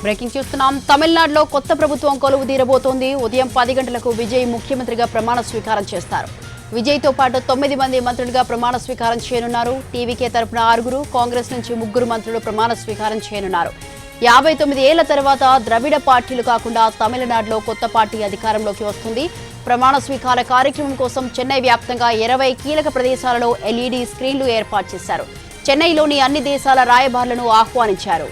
Breaking చూస్తున్నాం. తమిళనాడులో కొత్త ప్రభుత్వం కొలువు తీరబోతోంది. ఉదయం 10 గంటలకు విజయ్ ముఖ్యమంత్రిగా ప్రమాణ స్వీకారం చేస్తారు. విజయ్తో పాటు 9 మంది మంత్రులుగా ప్రమాణ స్వీకారం చేయనున్నారు. టీవీకే తరపున 6, కాంగ్రెస్ నుంచి 3 మంత్రులు ప్రమాణ స్వీకారం చేయనున్నారు. 59 ఏళ్ల తర్వాత ద్రవిడ పార్టీలు కాకుండా తమిళనాడులో కొత్త పార్టీ అధికారంలోకి వస్తుంది. ప్రమాణ స్వీకార కార్యక్రమం కోసం చెన్నై వ్యాప్తంగా 20 కీలక ప్రదేశాలలో ఎల్ఈడీ స్క్రీన్లు ఏర్పాటు చేశారు. చెన్నైలోని అన్ని దేశాల రాయబారులను ఆహ్వానించారు.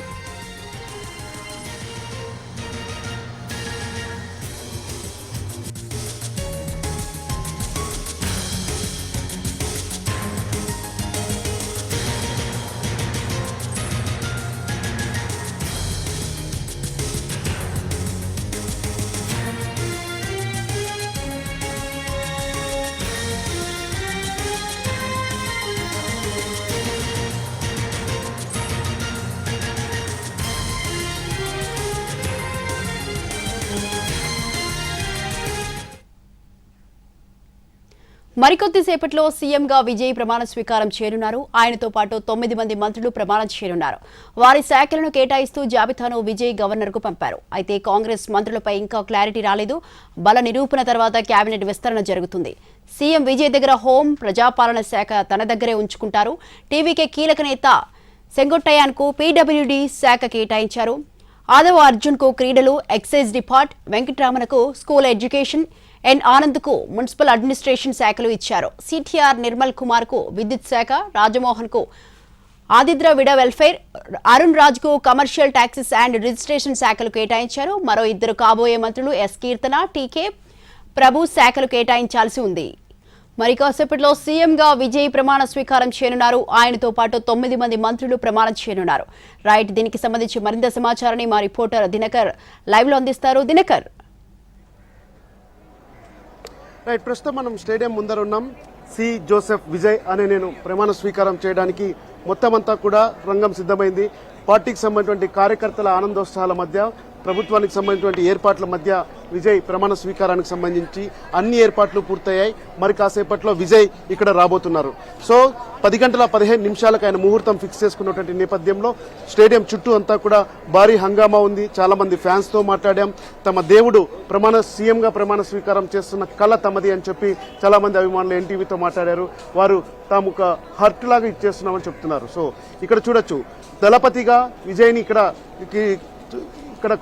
మరికొద్దిసేపట్లో సీఎంగా విజయ్ ప్రమాణ స్వీకారం చేయనున్నారు. ఆయనతో పాటు 9 మంది మంత్రులు ప్రమాణం చేయనున్నారు. వారి శాఖలను కేటాయిస్తూ జాబితాను విజయ్ గవర్నర్కు పంపారు. అయితే కాంగ్రెస్ మంత్రులపై ఇంకా క్లారిటీ రాలేదు. బల నిరూపణ తర్వాత కేబినెట్ విస్తరణ జరుగుతుంది. సీఎం విజయ్ దగ్గర హోం, ప్రజాపాలన శాఖ తన దగ్గరే ఉంచుకుంటారు. టీవీకే కీలక నేత సెంగొట్టయాన్కు పీడబ్ల్యూడీ శాఖ కేటాయించారు. ఆదవ్ అర్జున్కు క్రీడలు, ఎక్సైజ్ డిపార్ట్, వెంకటరామన్కు స్కూల్ ఎడ్యుకేషన్, ఎన్ ఆనంద్కు మున్సిపల్ అడ్మినిస్ట్రేషన్ శాఖలు ఇచ్చారు. సిటిఆర్ నిర్మల్ కుమార్కు విద్యుత్ శాఖ, రాజమోహన్కు ఆదిద్రవిడ వెల్ఫేర్, అరుణ్ రాజ్కు కమర్షియల్ ట్యాక్సెస్ అండ్ రిజిస్ట్రేషన్ శాఖలు కేటాయించారు. మరో 2 కాబోయే మంత్రులు ఎస్ కీర్తన, టీకే ప్రభు శాఖలు కేటాయించాల్సి ఉంది. మరి కాసేపట్లో సీఎంగా విజయ్ ప్రమాణ స్వీకారం చేయనున్నారు. ఆయనతో పాటు 9 మంది మంత్రులు ప్రమాణం చేయనున్నారు. రైట్, దీనికి సంబంధించి మరింత సమాచారాన్ని మా రిపోర్టర్ దినకర్ లైవ్ లో అందిస్తారు. దినకర్. రైట్, ప్రస్తుతం మనం స్టేడియం ముందర ఉన్నాం. సి జోసెఫ్ విజయ్ అనే నేను ప్రమాణ స్వీకారం చేయడానికి మొత్తం అంతా కూడా రంగం సిద్ధమైంది. పార్టీకి సంబంధించిన కార్యకర్తల ఆనందోత్సాహాల మధ్య, ప్రభుత్వానికి సంబంధించిన ఏర్పాట్ల మధ్య విజయ్ ప్రమాణ స్వీకారానికి సంబంధించి అన్ని ఏర్పాట్లు పూర్తయ్యాయి. మరి కాసేపట్లో విజయ్ ఇక్కడ రాబోతున్నారు. సో 10 గంటల 15 నిమిషాలకు ఆయన ముహూర్తం ఫిక్స్ చేసుకున్నటువంటి నేపథ్యంలో స్టేడియం చుట్టూ అంతా కూడా భారీ హంగామా ఉంది. చాలా మంది ఫ్యాన్స్ తో మాట్లాడాం. తమ దేవుడు సీఎంగా ప్రమాణ స్వీకారం చేస్తున్న కళ తమది అని చెప్పి చాలా మంది అభిమానులు ఎన్టీవీతో మాట్లాడారు. వారు తాము ఒక హర్ట్ లాగా ఇచ్చేస్తున్నామని చెప్తున్నారు. సో ఇక్కడ చూడొచ్చు, దళపతిగా విజయ్ని ఇక్కడ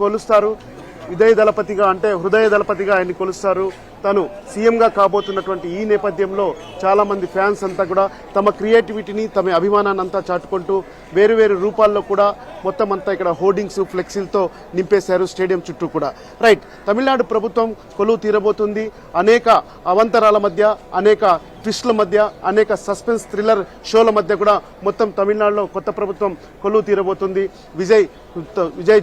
కొలుస్తారు. విజయ్ దళపతిగా అంటే హృదయ దళపతిగా ఆయన్ని కొలుస్తారు. తను సీఎంగా కాబోతున్నటువంటి ఈ నేపథ్యంలో చాలా మంది ఫ్యాన్స్ అంతా కూడా తమ క్రియేటివిటీని, తమ అభిమానాన్ని అంతా చాటుకుంటూ వేరు వేరు రూపాల్లో కూడా మొత్తం అంతా ఇక్కడ హోర్డింగ్స్, ఫ్లెక్సీలతో నింపేశారు స్టేడియం చుట్టూ కూడా. రైట్, తమిళనాడు ప్రభుత్వం కొలువు తీరబోతుంది. అనేక అవంతరాల మధ్య, అనేక ట్విస్ట్ల మధ్య, అనేక సస్పెన్స్ థ్రిల్లర్ షోల మధ్య కూడా మొత్తం తమిళనాడులో కొత్త ప్రభుత్వం కొలువు తీరబోతుంది. విజయ్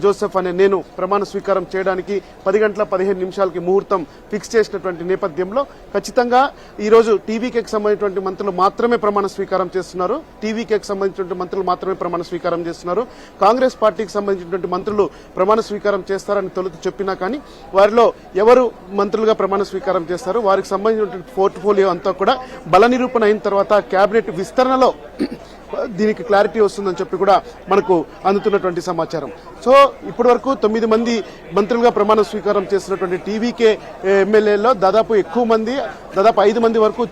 జోసెఫ్ అనే నేను ప్రమాణ స్వీకారం చేయడానికి 10 గంటల 15 నిమిషాలకి ముహూర్తం ఫిక్స్ చేసినటువంటి నేపథ్యంలో ఖచ్చితంగా ఈరోజు టీవీకేకి సంబంధించిన మంత్రులు మాత్రమే ప్రమాణ స్వీకారం చేస్తున్నారు. టీవీకేకి సంబంధించిన మంత్రులు మాత్రమే ప్రమాణ స్వీకారం చేస్తున్నారు. కాంగ్రెస్ పార్టీకి సంబంధించినటువంటి మంత్రులు ప్రమాణ స్వీకారం చేస్తారని తొలుత చెప్పినా కానీ వారిలో ఎవరు మంత్రులుగా ప్రమాణ స్వీకారం చేస్తారు, వారికి సంబంధించినటువంటి పోర్ట్ఫోలియో అంతా కూడా బల నిరూపణ అయిన తర్వాత కేబినెట్ విస్తరణలో దీనికి క్లారిటీ వస్తుందని చెప్పి కూడా మనకు అందుతున్నటువంటి సమాచారం. సో ఇప్పటి వరకు 9 మంది మంత్రులుగా ప్రమాణ స్వీకారం చేసినటువంటి టీవీకే ఎమ్మెల్యేలో దాదాపు ఎక్కువ మంది, దాదాపు 5 మంది వరకు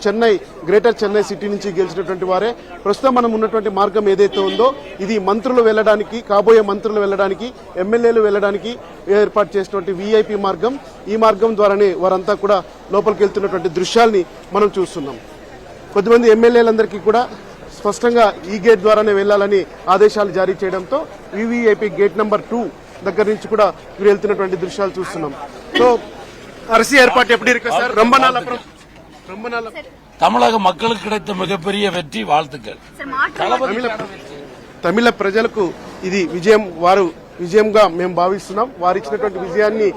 గ్రేటర్ చెన్నై సిటీ నుంచి గెలిచినటువంటి వారే. ప్రస్తుతం మనం ఉన్నటువంటి మార్గం ఏదైతే ఉందో ఇది మంత్రులు వెళ్ళడానికి, కాబోయే మంత్రులు వెళ్ళడానికి, ఎమ్మెల్యేలు వెళ్ళడానికి ఏర్పాటు చేసినటువంటి వీఐపీ మార్గం. ఈ మార్గం ద్వారానే వారంతా కూడా లోపలికి వెళ్తున్నటువంటి దృశ్యాల్ని మనం చూస్తున్నాం. కొద్దిమంది ఎమ్మెల్యేలందరికీ కూడా స్పష్టంగా ఈ గేట్ ద్వారానే వెళ్లాలని ఆదేశాలు జారీ చేయడంతో వివిఐపీ గేట్ నెంబర్ 2 దగ్గర నుంచి కూడా మీరు వెళ్తున్నటువంటి దృశ్యాలు చూస్తున్నాం. సో அரசு ஏற்பாடு எப்படி இருக்கு சார்? ரொம்ப நாள் தமிழக மக்களுக்கு கிடைத்த மிகப்பெரிய வெற்றி, வாழ்த்துக்கள். తమిళ ప్రజలకు ఇది విజయంగా మేము భావిస్తున్నాం. వారు ఇచ్చినటువంటి విజయాన్ని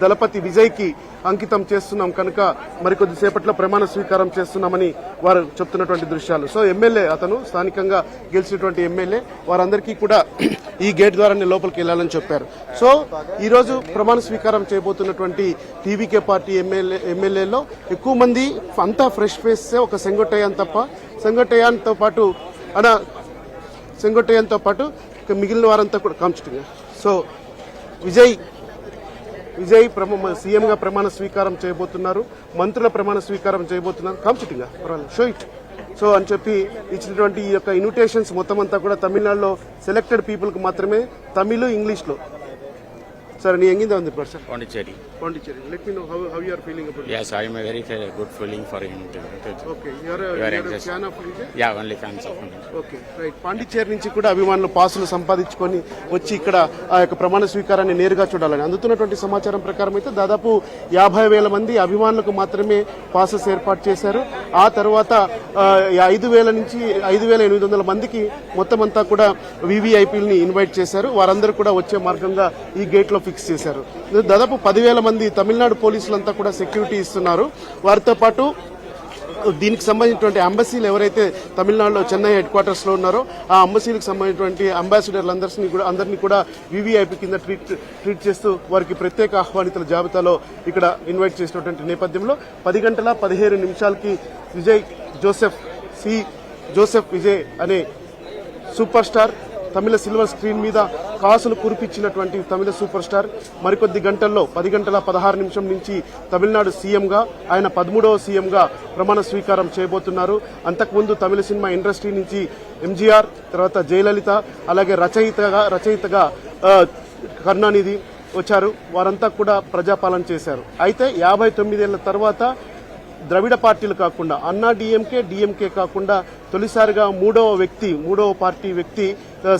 దళపతి విజయ్ కి అంకితం చేస్తున్నాం కనుక మరికొద్దిసేపట్లో ప్రమాణ స్వీకారం చేస్తున్నామని వారు చెప్తున్నటువంటి దృశ్యాలు. సో ఎమ్మెల్యే, అతను స్థానికంగా గెలిచినటువంటి ఎమ్మెల్యే, వారందరికీ కూడా ఈ గేట్ ద్వారానే లోపలికి వెళ్లాలని చెప్పారు. సో ఈ రోజు ప్రమాణ స్వీకారం చేయబోతున్నటువంటి టీవీకే పార్టీ ఎమ్మెల్యేలో ఎక్కువ మంది అంతా ఫ్రెష్ ఫేస్. ఒక సెంగొట్టయాన్తో పాటు మిగిలిన వారంతా కూడా కాంచుతున్నారు. సో విజయ్ సీఎంగా ప్రమాణ స్వీకారం చేయబోతున్నారు, మంత్రుల ప్రమాణ స్వీకారం చేయబోతున్నారు. కంప్లీట్గా పర్వాలేదు, షో ఇట్. సో అని చెప్పి ఇచ్చినటువంటి ఈ యొక్క ఇన్విటేషన్స్ మొత్తం అంతా కూడా తమిళనాడులో సెలెక్టెడ్ పీపుల్కి మాత్రమే, తమిళ్, ఇంగ్లీష్లో. Sir, any engine on the person? Pondicherry. Pondicherry. Let me know how you are feeling about it. Yes, I am a very good feeling for him. Okay, you are a fan of Vijay? Yeah, only fans of him. Okay, right. Pondicherry నుంచి కూడా అభిమానులు పాసులు సంపాదించుకొని వచ్చి ఇక్కడ ఆ యొక్క ప్రమాణ స్వీకారాన్ని నేరుగా చూడాలని అందుతున్నటువంటి సమాచారం ప్రకారం అయితే దాదాపు 50,000 మంది అభిమానులకు మాత్రమే పాసెస్ ఏర్పాటు చేశారు. ఆ తర్వాత 5,000 నుంచి 5,800 మందికి మొత్తం అంతా కూడా వివిఐపీలని ఇన్వైట్ చేశారు. వారందరూ కూడా వచ్చే మార్గంగా ఈ గేట్ లో ఫిక్స్ చేశారు. దాదాపు 10,000 మంది తమిళనాడు పోలీసులంతా కూడా సెక్యూరిటీ ఇస్తున్నారు. వారితో పాటు దీనికి సంబంధించినటువంటి అంబసీలు ఎవరైతే తమిళనాడులో చెన్నై హెడ్ క్వార్టర్స్ లో ఉన్నారో ఆ అంబసీలకు సంబంధించినటువంటి అంబాసిడర్లందరినీ కూడా వివిఐపి కింద ట్రీట్ చేస్తూ వారికి ప్రత్యేక ఆహ్వానితుల జాబితాలో ఇక్కడ ఇన్వైట్ చేసినటువంటి నేపథ్యంలో 10 గంటల 17 నిమిషాలకి జోసెఫ్ విజయ్ అనే సూపర్ స్టార్ తమిళ సిల్వర్ స్క్రీన్ మీద కాసులు కురిపించినటువంటి తమిళ సూపర్ స్టార్ మరికొద్ది గంటల్లో 10 గంటల 16 నిమిషం నుంచి తమిళనాడు సీఎంగా, ఆయన 13వ సీఎంగా ప్రమాణ స్వీకారం చేయబోతున్నారు. అంతకుముందు తమిళ సినిమా ఇండస్ట్రీ నుంచి ఎంజీఆర్, తర్వాత జయలలిత, అలాగే రచయితగా కరుణానిధి వచ్చారు. వారంతా కూడా ప్రజాపాలన చేశారు. అయితే 59 ఏళ్ల తర్వాత ద్రవిడ పార్టీలు కాకుండా అన్నా డిఎంకే కాకుండా తొలిసారిగా మూడవ పార్టీ వ్యక్తి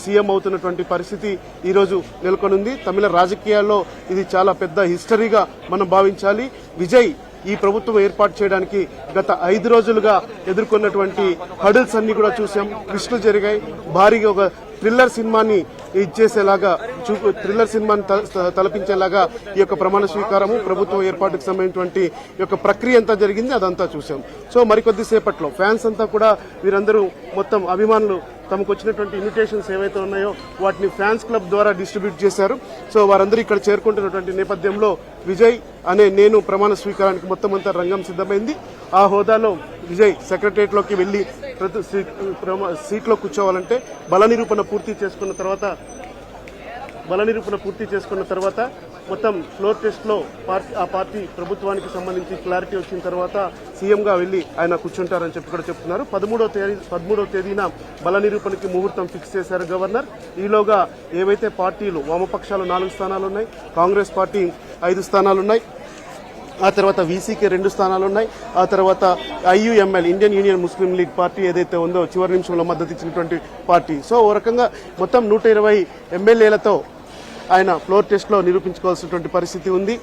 సీఎం అవుతున్నటువంటి పరిస్థితి ఈ రోజు నెలకొనుంది. తమిళ రాజకీయాల్లో ఇది చాలా పెద్ద హిస్టరీగా మనం భావించాలి. విజయ్ ఈ ప్రభుత్వం ఏర్పాటు చేయడానికి గత 5 రోజులుగా ఎదుర్కొన్నటువంటి హడిల్స్ అన్ని కూడా చూసాం. ట్విస్టులు జరిగాయి. భారీగా ఒక థ్రిల్లర్ సినిమాని తలపించేలాగా ఈ యొక్క ప్రమాణ స్వీకారము, ప్రభుత్వం ఏర్పాటుకు సంబంధించినటువంటి ఈ యొక్క ప్రక్రియ అంతా జరిగింది. అదంతా చూసాం. సో మరికొద్ది సేపట్లో ఫ్యాన్స్ అంతా కూడా వీరందరూ మొత్తం అభిమానులు తమకు వచ్చినటువంటి ఇన్విటేషన్స్ ఏవైతే ఉన్నాయో వాటిని ఫ్యాన్స్ క్లబ్ ద్వారా డిస్ట్రిబ్యూట్ చేశారు. సో వారందరూ ఇక్కడ చేరుకుంటున్నటువంటి నేపథ్యంలో విజయ్ అనే నేను ప్రమాణ స్వీకారానికి మొత్తం అంతా రంగం సిద్ధమైంది. ఆ హోదాలో విజయ్ సెక్రటరియట్ లోకి వెళ్లి సీట్లో కూర్చోవాలంటే బల నిరూపణ పూర్తి చేసుకున్న తర్వాత మొత్తం ఫ్లోర్ టెస్ట్ లో ఆ పార్టీ ప్రభుత్వానికి సంబంధించి క్లారిటీ వచ్చిన తర్వాత సీఎంగా వెళ్లి ఆయన కూర్చుంటారని చెప్పి కూడా చెప్తున్నారు. 13వ తేదీన బల నిరూపణకి ముహూర్తం ఫిక్స్ చేశారు గవర్నర్. ఈలోగా ఏవైతే పార్టీలు వామపక్షాలు 4 స్థానాలున్నాయి, కాంగ్రెస్ పార్టీ 5 స్థానాలున్నాయి, ఆ తర్వాత వీసీకి 2 స్థానాలున్నాయి, ఆ తర్వాత ఐయుఎంఎల్ ఇండియన్ యూనియన్ ముస్లిం లీగ్ పార్టీ ఏదైతే ఉందో చివరి నిమిషంలో మద్దతు ఇచ్చినటువంటి పార్టీ. సో ఓ రకంగా మొత్తం 120 ఎమ్మెల్యేలతో ఆయన ఫ్లోర్ టెస్ట్ లో నిరూపించుకోవాల్సినటువంటి పరిస్థితి ఉంది.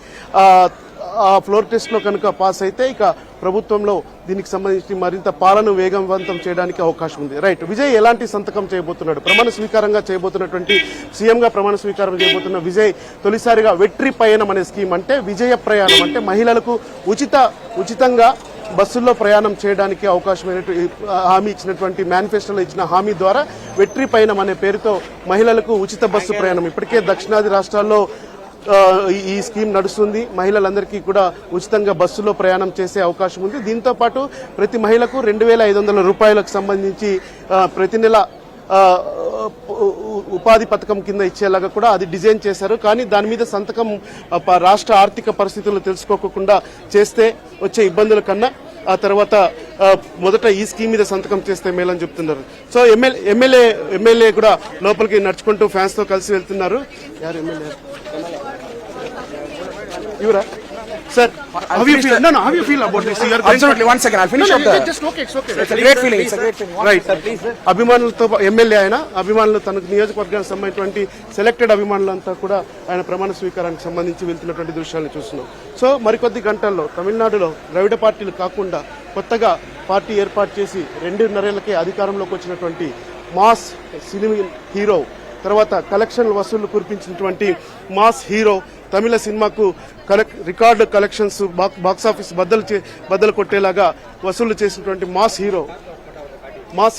ఆ ఫ్లోర్ టెస్ట్ లో కనుక పాస్ అయితే ఇక ప్రభుత్వంలో దీనికి సంబంధించి మరింత పాలన వేగవంతం చేయడానికి అవకాశం ఉంది. రైట్, విజయ్ ఎలాంటి సంతకం చేయబోతున్నాడు? ప్రమాణ స్వీకారంగా చేయబోతున్నటువంటి సీఎంగా ప్రమాణ స్వీకారం చేయబోతున్న విజయ్ తొలిసారిగా వెట్రి పయనం అనే స్కీమ్, అంటే విజయ ప్రయాణం, అంటే మహిళలకు ఉచితంగా బస్సుల్లో ప్రయాణం చేయడానికి అవకాశమైనటువంటి హామీ ఇచ్చినటువంటి మేనిఫెస్టోలో ఇచ్చిన హామీ ద్వారా వెట్రి పయనం అనే పేరుతో మహిళలకు ఉచిత బస్సు ప్రయాణం. ఇప్పటికే దక్షిణాది రాష్ట్రాల్లో ఈ స్కీమ్ నడుస్తుంది. మహిళలందరికీ కూడా ఉచితంగా బస్సులో ప్రయాణం చేసే అవకాశం ఉంది. దీంతో పాటు ప్రతి మహిళకు 2,500 రూపాయలకు సంబంధించి ప్రతి నెల ఉపాధి పథకం కింద ఇచ్చేలాగా కూడా అది డిజైన్ చేశారు. కానీ దాని మీద సంతకం రాష్ట్ర ఆర్థిక పరిస్థితులు తెలుసుకోకుండా చేస్తే వచ్చే ఇబ్బందుల కన్నా ఆ తర్వాత మొదట ఈ స్కీమ్ మీద సంతకం చేస్తే మేలని చెప్తున్నారు. సో ఎమ్మెల్యే కూడా లోపలికి నడుచుకుంటూ ఫ్యాన్స్ తో కలిసి వెళ్తున్నారు. యారు MLA ఇవరా Sir, how you feel? No, how you feel about this? You are going Absolutely. One second, I'll finish up the... Just okay, it's okay. It's a great feeling. It's a great feeling. Right. అభిమానులతో MLA ఆయన అభిమానులు తనకు నియోజకవర్గానికి సంబంధించినటువంటి selected అభిమానులంతా కూడా ఆయన ప్రమాణ స్వీకారానికి సంబంధించి వెళ్తున్నటువంటి దృశ్యాలను చూస్తున్నాం. సో మరికొద్ది గంటల్లో తమిళనాడులో ద్రవిడ పార్టీలు కాకుండా కొత్తగా పార్టీ ఏర్పాటు చేసి 2.5 ఏళ్లకే అధికారంలోకి వచ్చినటువంటి మాస్ సినిమా హీరో, తర్వాత కలెక్షన్ వసూళ్లు కురిపించినటువంటి మాస్ హీరో, తమిళ సినిమాకు రికార్డు కలెక్షన్స్ బాక్సాఫీస్ బద్దలు కొట్టేలాగా వసూళ్లు చేసినటువంటి మాస్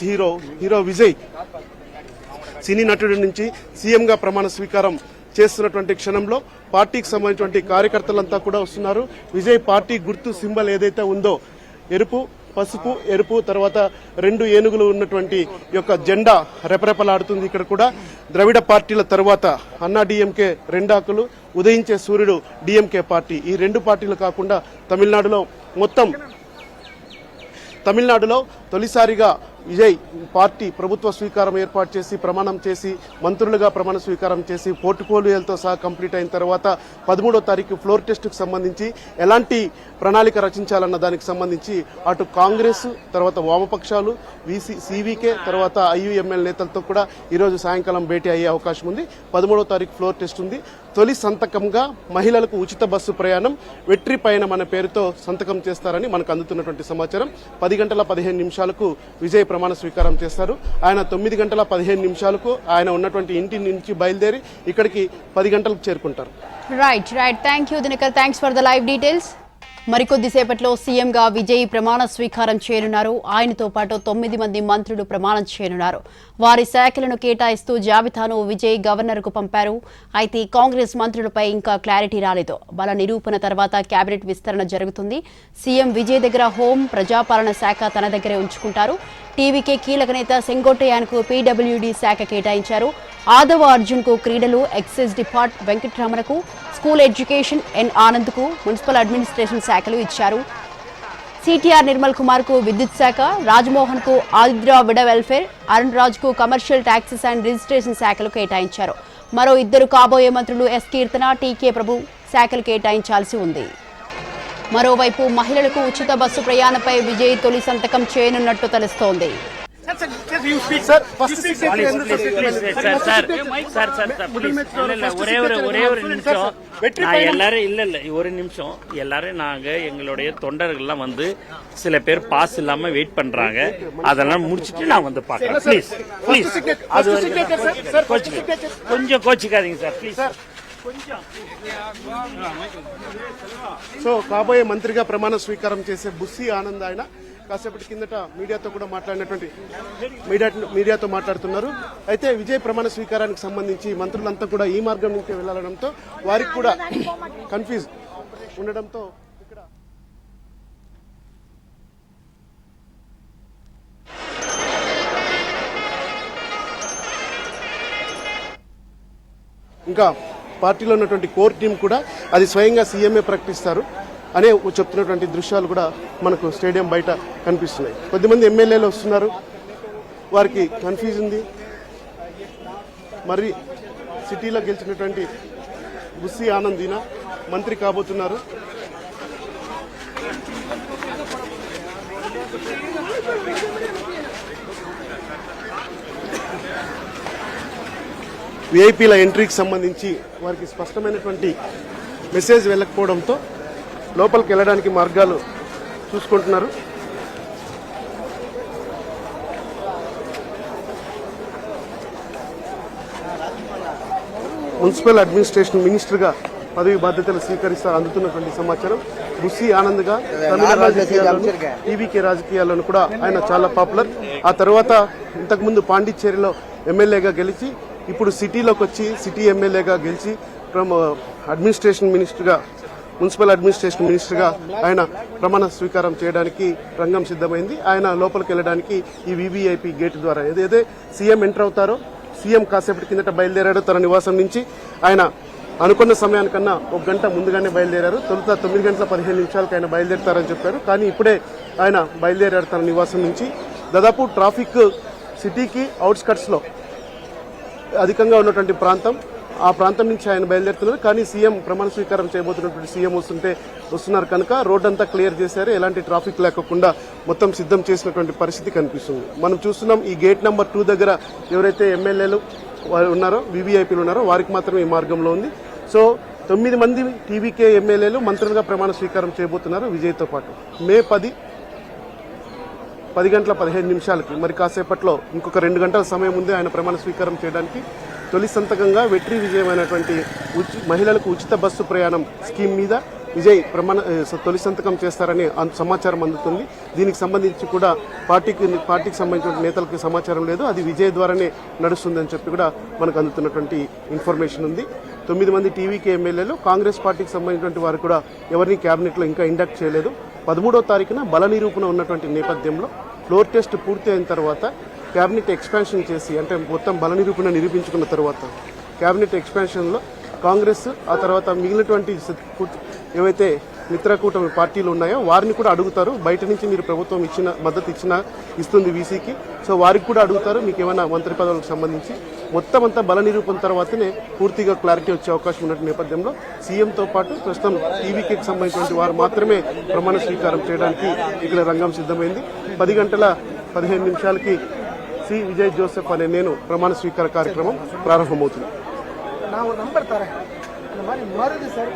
హీరో విజయ్ సినీ నటుడి నుంచి సీఎంగా ప్రమాణ స్వీకారం చేస్తున్నటువంటి క్షణంలో పార్టీకి సంబంధించినటువంటి కార్యకర్తలంతా కూడా వస్తున్నారు. విజయ్ పార్టీ గుర్తు సింబల్ ఏదైతే ఉందో ఎరుపు, పసుపు ఎరుపు తర్వాత 2 ఏనుగులు ఉన్నటువంటి యొక్క జెండా రెపరెపలాడుతుంది. ఇక్కడ కూడా ద్రవిడ పార్టీల తర్వాత అన్నా డిఎంకే 2 ఆకులు, ఉదయించే సూర్యుడు డిఎంకే పార్టీ, ఈ 2 పార్టీలు కాకుండా తమిళనాడులో తొలిసారిగా విజయ్ పార్టీ ప్రభుత్వ స్వీకారం ఏర్పాటు చేసి ప్రమాణం చేసి మంత్రులుగా ప్రమాణ స్వీకారం చేసి పోర్ట్ఫోలియోలతో సహా కంప్లీట్ అయిన తర్వాత 13వ తారీఖు ఫ్లోర్ టెస్టుకు సంబంధించి ఎలాంటి ప్రణాళిక రచించాలన్న దానికి సంబంధించి అటు కాంగ్రెస్ తర్వాత వామపక్షాలు సివికే తర్వాత ఐయుఎంఎల్ నేతలతో కూడా ఈరోజు సాయంకాలం భేటీ అయ్యే అవకాశం ఉంది. 13వ తారీఖు ఫ్లోర్ టెస్ట్ ఉంది. తొలి సంతకంగా మహిళలకు ఉచిత బస్సు ప్రయాణం వెట్రి పయనం అనే పేరుతో సంతకం చేస్తారని మనకు అందుతున్నటువంటి సమాచారం. 10:15 విజయ్ ప్రమాణ స్వీకారం చేస్తారు. ఆయన 9:15 ఆయన ఉన్నటువంటి ఇంటి నుంచి బయలుదేరి ఇక్కడికి 10 గంటలకు చేరుకుంటారు. Right. Thank you Dinakar. Thanks for the live details. మరికొద్దిసేపట్లో సీఎంగా విజయ్ ప్రమాణ స్వీకారం చేయనున్నారు. ఆయనతో పాటు 9 మంది మంత్రులు ప్రమాణం చేయనున్నారు. వారి శాఖలను కేటాయిస్తూ జాబితాను విజయ్ గవర్నర్కు పంపారు. అయితే కాంగ్రెస్ మంత్రులపై ఇంకా క్లారిటీ రాలేదు. బల నిరూపణ తర్వాత కేబినెట్ విస్తరణ జరుగుతుంది. సీఎం విజయ్ దగ్గర హోం, ప్రజాపాలన శాఖ తన దగ్గరే ఉంచుకుంటారు. టీవీకే కీలక నేత సెంగోట్టయ్యన్కు పీడబ్ల్యూడీ శాఖ కేటాయించారు. ఆదవ అర్జున్కు క్రీడలు, ఎక్సైజ్ డిపార్ట్, వెంకట్రామన్కు స్కూల్ ఎడ్యుకేషన్, ఎన్ ఆనంద్కు మున్సిపల్ అడ్మినిస్ట్రేషన్ శాఖలు ఇచ్చారు. సిటిఆర్ నిర్మల్ కుమార్కు విద్యుత్ శాఖ, రాజ్మోహన్కు ఆదిద్రా విడ వెల్ఫేర్, అరుణ్ రాజ్కు కమర్షియల్ ట్యాక్సెస్ అండ్ రిజిస్ట్రేషన్ శాఖలు కేటాయించారు. మరో 2 కాబోయే మంత్రులు ఎస్ కీర్తన, టీకే ప్రభు శాఖలు కేటాయించాల్సి ఉంది. మరోవైపు మహిళలకు ఉచిత బస్సు ప్రయాణంపై విజయ్ తొలి సంతకం చేయనున్నట్టు తెలుస్తోంది. ஒரு நிமிஷம் எல்லாரும் நாங்க எங்களுடைய தொண்டர்கள்லாம் வந்து சில பேர் பாஸ் இல்லாம வெயிட் பண்றாங்க. அதெல்லாம் முடிச்சிட்டு நான் வந்து பாக்குறேன். ப்ளீஸ் அது கொஞ்சம் கோச்சிக்காதீங்க சார், ப்ளீஸ். సో కాబోయే మంత్రిగా ప్రమాణ స్వీకారం చేసే బుస్సి ఆనంద్ ఆయన కాసేపటి కిందట మీడియాతో మాట్లాడుతున్నారు. అయితే విజయ్ ప్రమాణ స్వీకారానికి సంబంధించి మంత్రులంతా కూడా ఈ మార్గం నుంచి వెళ్లాలడంతో వారికి కూడా కన్ఫ్యూజ్ ఉండడంతో ఇక్కడ ఇంకా పార్టీలో ఉన్నటువంటి కోర్ టీం కూడా అది స్వయంగా సీఎంఏ ప్రకటిస్తారు అనే చెప్తున్నటువంటి దృశ్యాలు కూడా మనకు స్టేడియం బయట కనిపిస్తున్నాయి. కొద్దిమంది ఎమ్మెల్యేలు వస్తున్నారు, వారికి కన్ఫ్యూజ్ ఉంది. మరి సిటీలో గెలిచినటువంటి బుస్సి ఆనంద్ ఈయన మంత్రి కాబోతున్నారు. విఐపీల ఎంట్రీకి సంబంధించి వారికి స్పష్టమైనటువంటి మెసేజ్ వెళ్ళకపోవడంతో లోపలికి వెళ్ళడానికి మార్గాలు చూసుకుంటున్నారు. మున్సిపల్ అడ్మినిస్ట్రేషన్ మినిస్టర్ గా పదవి బాధ్యతలు స్వీకరిస్తా అందుతున్నటువంటి సమాచారం. బుస్సి ఆనంద్ గా తమిళ రాజకీయాలను, టీవీకే రాజకీయాలను కూడా ఆయన చాలా పాపులర్. ఆ తర్వాత ఇంతకుముందు పాండిచ్చేరిలో ఎమ్మెల్యేగా గెలిచి ఇప్పుడు సిటీలోకి వచ్చి సిటీ ఎమ్మెల్యేగా గెలిచి అడ్మినిస్ట్రేషన్ మినిస్టర్గా, మున్సిపల్ అడ్మినిస్ట్రేషన్ మినిస్టర్గా ఆయన ప్రమాణ స్వీకారం చేయడానికి రంగం సిద్ధమైంది. ఆయన లోపలికి వెళ్ళడానికి ఈ వీవీఐపీ గేట్ ద్వారా ఏదైతే సీఎం ఎంటర్ అవుతారో, సీఎం కాసేపటి కిందట బయలుదేరాడు తన నివాసం నుంచి. ఆయన అనుకున్న సమయానికన్నా 1 గంట ముందుగానే బయలుదేరారు. తొలుత 9:15 ఆయన బయలుదేరుతారని చెప్పారు. కానీ ఇప్పుడే ఆయన బయలుదేరారు తన నివాసం నుంచి. దాదాపు ట్రాఫిక్ సిటీకి అవుట్స్కట్స్లో అధికంగా ఉన్నటువంటి ప్రాంతం, ఆ ప్రాంతం నుంచి ఆయన బయలుదేరుతున్నారు. కానీ సీఎం ప్రమాణ స్వీకారం చేయబోతున్నటువంటి సీఎం వస్తున్నారు కనుక రోడ్ అంతా క్లియర్ చేశారు. ఎలాంటి ట్రాఫిక్ లేకుండా మొత్తం సిద్ధం చేసినటువంటి పరిస్థితి కనిపిస్తుంది. మనం చూస్తున్నాం ఈ గేట్ నెంబర్ 2 దగ్గర ఎవరైతే ఎమ్మెల్యేలు ఉన్నారో, వీవీఐపీలు ఉన్నారో వారికి మాత్రమే ఈ మార్గంలో ఉంది. సో 9 మంది టీవీకే ఎమ్మెల్యేలు మంత్రులుగా ప్రమాణ స్వీకారం చేయబోతున్నారు విజయ్తో పాటు. మే 10:15 మరి కాసేపట్లో ఇంకొక 2 గంటల సమయం ఉంది ఆయన ప్రమాణ స్వీకారం చేయడానికి. తొలి సంతకంగా వెట్రి విజయమైనటువంటి మహిళలకు ఉచిత బస్సు ప్రయాణం స్కీమ్ మీద విజయ్ తొలి సంతకం చేస్తారని సమాచారం అందుతుంది. దీనికి సంబంధించి కూడా పార్టీకి సంబంధించిన నేతలకు సమాచారం లేదు, అది విజయ్ ద్వారానే నడుస్తుందని చెప్పి కూడా మనకు అందుతున్నటువంటి ఇన్ఫర్మేషన్ ఉంది. 9 మంది టీవీకే ఎమ్మెల్యేలు కాంగ్రెస్ పార్టీకి సంబంధించినటువంటి వారు కూడా ఎవరిని కేబినెట్లో ఇంకా ఇండక్ట్ చేయలేదు. 13వ తారీఖున బల నిరూపణ ఉన్నటువంటి నేపథ్యంలో ఫ్లోర్ టెస్ట్ పూర్తి అయిన తర్వాత కేబినెట్ ఎక్స్పాన్షన్ చేసి, అంటే మొత్తం బల నిరూపణ నిరూపించుకున్న తర్వాత కేబినెట్ ఎక్స్పాన్షన్లో కాంగ్రెస్ ఆ తర్వాత మిగిలినటువంటి ఏవైతే మిత్రకూటమి పార్టీలు ఉన్నాయో వారిని కూడా అడుగుతారు. బయట నుంచి మీరు ప్రభుత్వం మద్దతు ఇస్తుంది వీసీకి, సో వారికి కూడా అడుగుతారు మీకు ఏమైనా మంత్రి పదవులకు సంబంధించి. మొత్తం అంతా బల నిరూపణ తర్వాతనే పూర్తిగా క్లారిటీ వచ్చే అవకాశం ఉన్న నేపథ్యంలో సీఎంతో పాటు ప్రస్తుతం టీవీకి సంబంధించినటువంటి వారు మాత్రమే ప్రమాణ స్వీకారం చేయడానికి ఇక్కడ రంగం సిద్ధమైంది. 10 గంటల 15 నిమిషాలకి సి విజయ్ జోసెఫ్ అనే నేను ప్రమాణ స్వీకార కార్యక్రమం ప్రారంభమవుతుంది. நான் ஒரு நம்பர் தரேன், அந்த மாதிரி மருந்து சார்